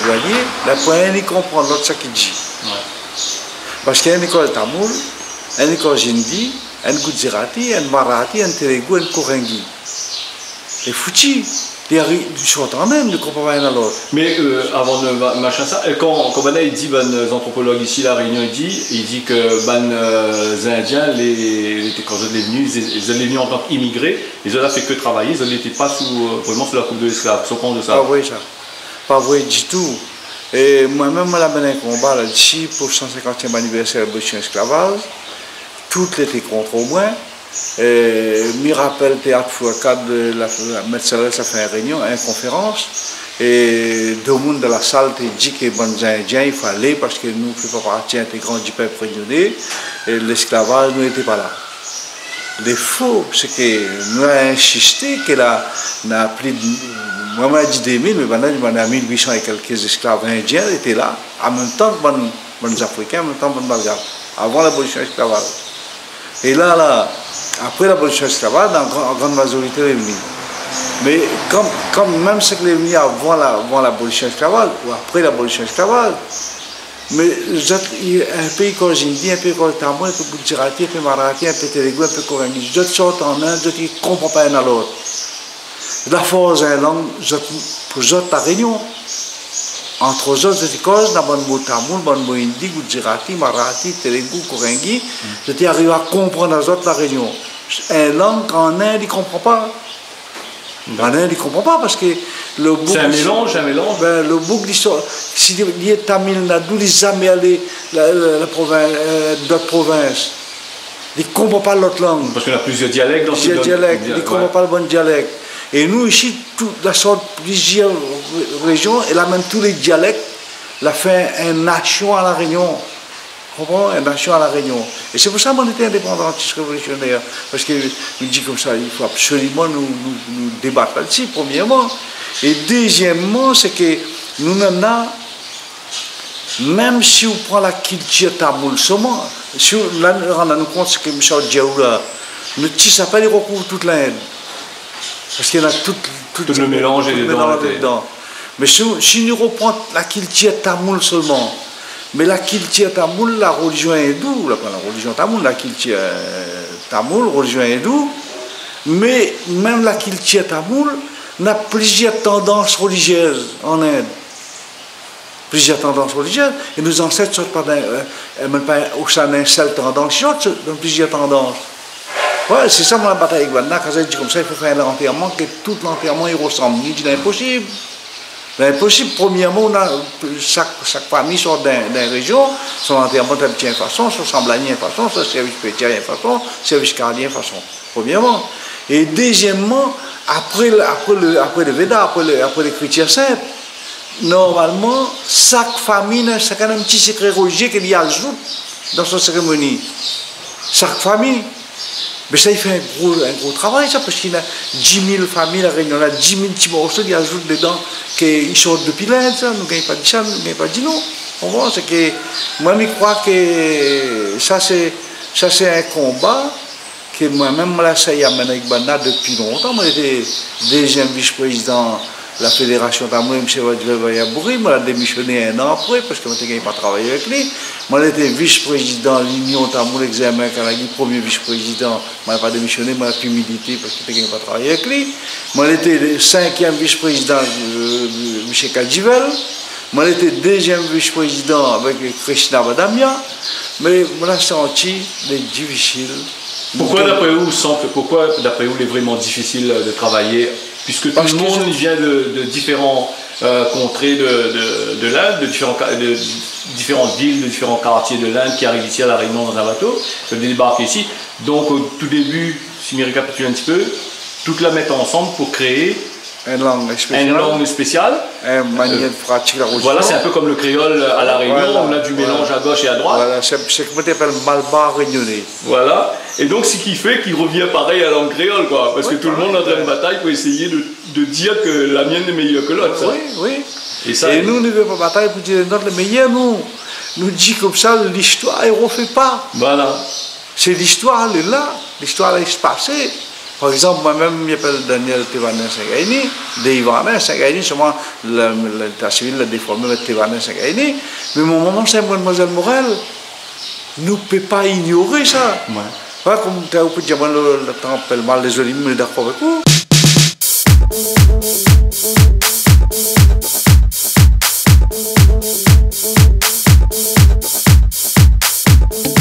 douanier, la première il comprend l'autre ça qu'il dit. Ouais. Parce qu'il y a une école tamoul, une école hindi, un Gujarati, un Marathi, un Telugu, un Korengi. Et foutu. Ils sont en même, ils ne comprennent pas l'un à l'autre. Mais avant de machin ça, quand Bana il dit, les anthropologues ici, la Réunion, il dit que les Indiens, quand ils sont venus, ils sont venus en tant qu'immigrés, ils n'ont fait que travailler, ils n'étaient pas vraiment sous la coupe de l'esclave, sont compte de ça. Pas vrai ça. Pas vrai du tout. Et moi-même, je mené un combat là-dessus pour le 150e anniversaire de l'abolition de l'esclavage. Toutes étaient contre au moins. Je rappelle le théâtre Fouacade de la médecin, ça fait une réunion, une conférence. Et deux monde de la salle te dit que les Indiens, il fallait parce que nous ne faisons pas partie intégrante du peuple réunionnais et l'esclavage nous n'était pas là. Le faux, c'est que nous avons insisté qu'il a plus de. Moi, je dis 2000, mais maintenant, il y a 1800 et quelques esclaves indiens étaient là, en même temps que les Africains, en même temps que les Malgaches, avant l'abolition de l'esclavage. Et là, après l'abolition de l'esclavage, en grande majorité, les venus. Mais comme même ce que les venus avant l'abolition de l'esclavage, ou après l'abolition de l'esclavage, mais un pays comme l'Indie, un pays comme le Tamoul, un peu Gujarati, un peu Marathi, un peu Telugu, un peu Korengi, d'autres sortent en Inde, d'autres qui ne comprennent pas l'un à l'autre. La force est langue, pour la réunion. Entre eux, je cause dans le mot Tamoul, dans le mot Hindi, Gujarati, Marathi, Telugu, Korengi, je arrive à comprendre les autres la réunion. Une langue qu'en Inde, ils ne comprennent pas. En Inde, ils ne comprennent pas parce que le bouc. C'est un mélange. Ben, le bouc d'histoire. Si il est Tamil Nadu, il n'est jamais allé d'autres provinces. Ils ne comprennent pas l'autre langue. Parce qu'il y a plusieurs dialectes dans ce dialectes. Ils ne comprennent pas le bon dialecte. Et nous, ici, toute la sorte plusieurs régions, elle amène tous les dialectes, elle a fait une nation à la Réunion. Une nation à la Réunion. Et c'est pour ça qu'on était indépendantiste révolutionnaire. Parce que nous dit comme ça, il faut absolument nous débattre là-dessus, premièrement. Et deuxièmement, c'est que nous n'en avons, même si on prend la culture tamoul seulement, si on rend compte ce que Michel Djaoula, nous ça pas les recouvre toute l'Inde. Parce qu'il y en a tout le mélange et dedans. Mais si nous reprenons la culture tamoul seulement, mais la culture tamoul, la religion hindoue, la religion tamoul, la culture tamoul, religion hindoue, mais même la culture tamoul n'a plusieurs tendances religieuses en Inde. Plusieurs tendances religieuses, et nos ancêtres ne sont pas même pas au sein d'une seule tendance, ils sont dans plusieurs tendances. Ouais, c'est ça mon bataille avec Vanna, quand je dis comme ça, il faut faire un enterrement, que tout l'enterrement il ressemble. Il dit l'impossible. L'impossible, premièrement, chaque famille sort d'une région, son enterrement est de une façon, son semblable d'une façon, son service pétier d'une façon, service cardiaque d'une façon. Premièrement. Et deuxièmement, après le Veda, après l'écriture sainte, normalement, chaque famille a un petit secret religieux qu'il y ajoute dans sa cérémonie. Chaque famille. Mais ça, il fait un gros travail, ça, parce qu'il y a 10 000 familles, la Réunion, a 10 000 petits morceaux, il ajoute dedans qu'ils sortent depuis l'Inde, ça, nous ne gagnons pas de ça, nous ne gagnons pas de non. C'est que, moi, je crois que ça, c'est un combat que moi-même, là, ça y a mené avec Bana depuis longtemps. Moi, j'étais deuxième vice-président de la Fédération Tamoul, M. Wadjavayabouri, moi, j'ai démissionné un an après, parce que je n'ai pas travaillé avec lui. Moi, j'étais vice-président de l'Union Tamoul Examen Kanagi, premier vice-président. Moi, je n'ai pas démissionné, moi, j'ai pu militer parce que je n'ai pas travaillé avec lui. Moi, j'étais le cinquième vice-président de M. Kadjivel. Moi, j'étais deuxième vice-président avec Krishna Badamia. Mais moi, j'ai senti les difficiles. Pourquoi, d'après vous, il est vraiment difficile de travailler? Puisque tout le monde vient de différents contrées de l'Inde, de différentes villes, de différents quartiers de l'Inde qui arrivent ici à La Réunion dans un bateau, peuvent débarquer ici. Donc au tout début, si je récapitule un petit peu, toute la mettre ensemble pour créer une langue spéciale, une manière de pratiquer la religion. Voilà, c'est un peu comme le créole à La Réunion, voilà, on a du mélange à gauche et à droite. Voilà, c'est ce qu'on appelle malbar réunionnais. Voilà, et donc ce qui fait qu'il revient pareil à la langue créole, quoi, parce que tout le monde est en train de bataille pour essayer de dire que la mienne est meilleure que l'autre. Oui. Et nous ne devons pas bataille pour dire que notre meilleur, nous dit comme ça, l'histoire, elle ne refait pas. Voilà. C'est l'histoire, elle est là, l'histoire, elle est passée. Par exemple, moi-même, je m'appelle Daniel Tevanen Sagaini, de Ivanen Sagaini, seulement l'état civil l'a déformé avec Tevanen Sagaini. Mais mon maman, c'est Mademoiselle Morel, ne peut pas ignorer ça. Ouais. Comme tu as dit, le temps appelle mal les olives, mais d'accord avec vous.